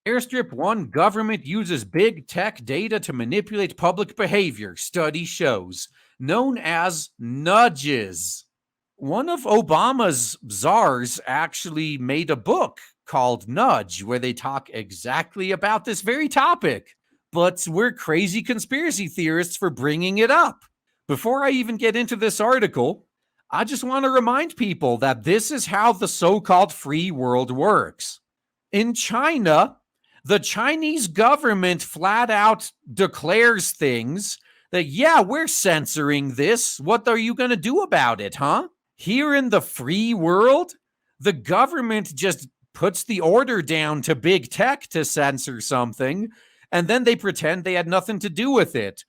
Airstrip 1, government uses big tech data to manipulate public behavior, study shows, known as nudges. One of Obama's czars actually made a book called Nudge, where they talk exactly about this very topic. But we're crazy conspiracy theorists for bringing it up. Before I even get into this article, I just want to remind people that this is how the so-called free world works. In China, the Chinese government flat out declares things that, yeah, we're censoring this. What are you going to do about it, huh? Here in the free world, the government just puts the order down to big tech to censor something, and then they pretend they had nothing to do with it.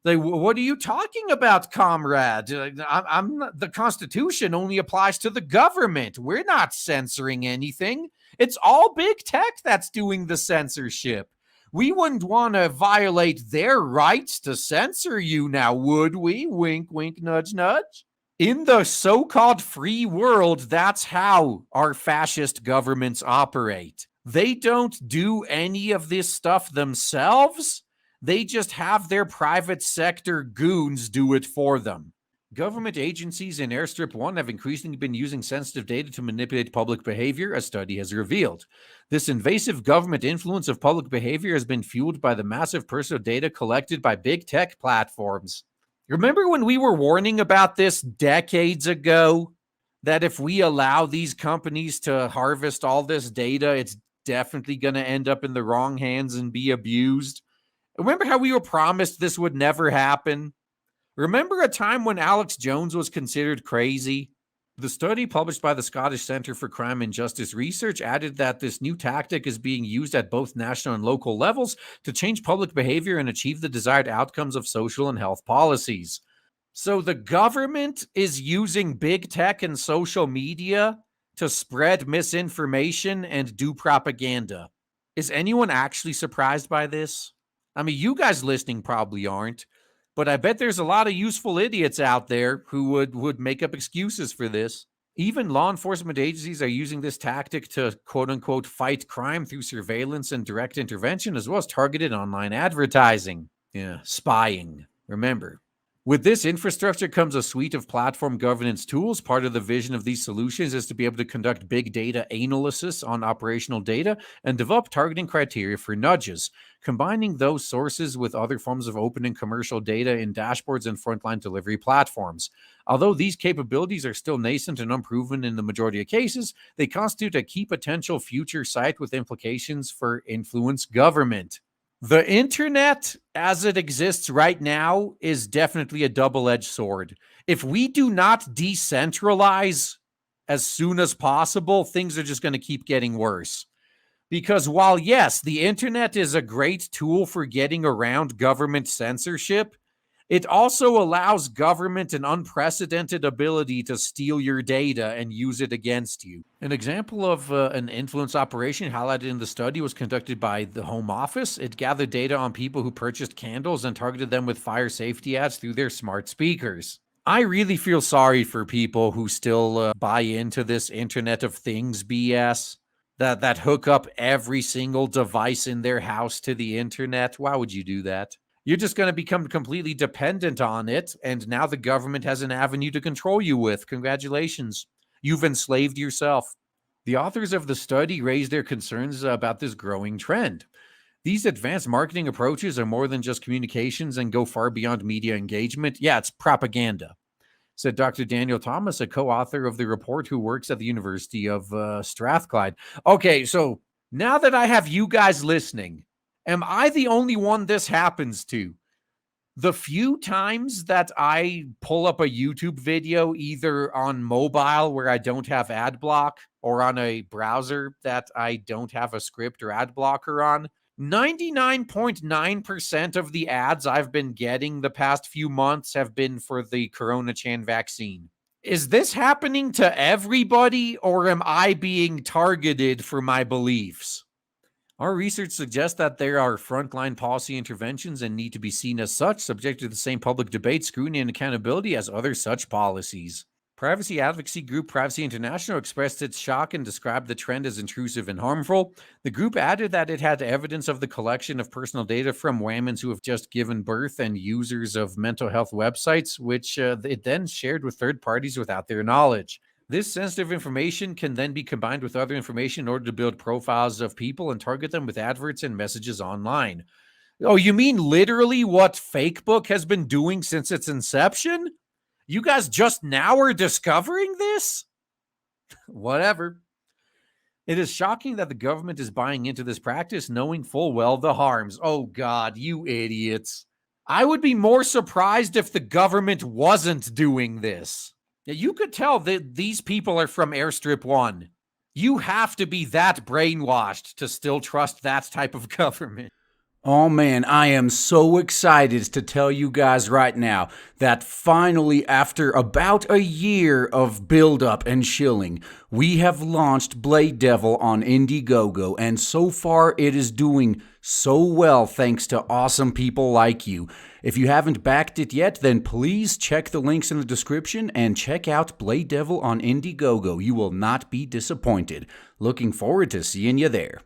Like, what are you talking about, comrade? The Constitution only applies to the government. We're not censoring anything. It's all big tech that's doing the censorship. We wouldn't want to violate their rights to censor you now, would we? Wink, wink, nudge, nudge. In the so-called free world, that's how our fascist governments operate. They don't do any of this stuff themselves. They just have their private sector goons do it for them. Government agencies in Airstrip 1 have increasingly been using sensitive data to manipulate public behavior, a study has revealed. This invasive government influence of public behavior has been fueled by the massive personal data collected by big tech platforms. Remember when we were warning about this decades ago? That if we allow these companies to harvest all this data, it's definitely going to end up in the wrong hands and be abused? Remember how we were promised this would never happen? Remember a time when Alex Jones was considered crazy? The study published by the Scottish Centre for Crime and Justice Research added that this new tactic is being used at both national and local levels to change public behavior and achieve the desired outcomes of social and health policies. So the government is using big tech and social media to spread misinformation and do propaganda. Is anyone actually surprised by this? I mean, you guys listening probably aren't, but I bet there's a lot of useful idiots out there who would make up excuses for this. Even law enforcement agencies are using this tactic to, quote unquote, fight crime through surveillance and direct intervention, as well as targeted online advertising. Yeah, spying. Remember, with this infrastructure comes a suite of platform governance tools. Part of the vision of these solutions is to be able to conduct big data analysis on operational data and develop targeting criteria for nudges, combining those sources with other forms of open and commercial data in dashboards and frontline delivery platforms. Although these capabilities are still nascent and unproven in the majority of cases, they constitute a key potential future site with implications for influence government. The internet, as it exists right now, is definitely a double-edged sword. If we do not decentralize as soon as possible, things are just going to keep getting worse. Because while, yes, the internet is a great tool for getting around government censorship, it also allows government an unprecedented ability to steal your data and use it against you. An example of an influence operation highlighted in the study was conducted by the Home Office. It gathered data on people who purchased candles and targeted them with fire safety ads through their smart speakers. I really feel sorry for people who still buy into this Internet of Things BS, that hook up every single device in their house to the internet. Why would you do that? You're just going to become completely dependent on it, and now the government has an avenue to control you with. Congratulations. You've enslaved yourself. The authors of the study raised their concerns about this growing trend. These advanced marketing approaches are more than just communications and go far beyond media engagement. Yeah, it's propaganda, said Dr. Daniel Thomas, a co-author of the report who works at the University of Strathclyde. Okay, so now that I have you guys listening, am I the only one this happens to? The few times that I pull up a YouTube video, either on mobile where I don't have ad block or on a browser that I don't have a script or ad blocker on, 99.9% of the ads I've been getting the past few months have been for the Corona Chan vaccine. Is this happening to everybody, or am I being targeted for my beliefs? Our research suggests that there are frontline policy interventions and need to be seen as such, subject to the same public debate, scrutiny, and accountability as other such policies. Privacy advocacy group Privacy International expressed its shock and described the trend as intrusive and harmful. The group added that it had evidence of the collection of personal data from women who have just given birth and users of mental health websites, which it then shared with third parties without their knowledge. This sensitive information can then be combined with other information in order to build profiles of people and target them with adverts and messages online. Oh, you mean literally what Facebook has been doing since its inception? You guys just now are discovering this? Whatever. It is shocking that the government is buying into this practice, knowing full well the harms. Oh, God, you idiots. I would be more surprised if the government wasn't doing this. You could tell that these people are from Airstrip 1. You have to be that brainwashed to still trust that type of government. Oh man, I am so excited to tell you guys right now that finally, after about a year of build-up and shilling, we have launched Blade Devil on Indiegogo, and so far it is doing so well thanks to awesome people like you. If you haven't backed it yet, then please check the links in the description and check out Blade Devil on Indiegogo. You will not be disappointed. Looking forward to seeing you there.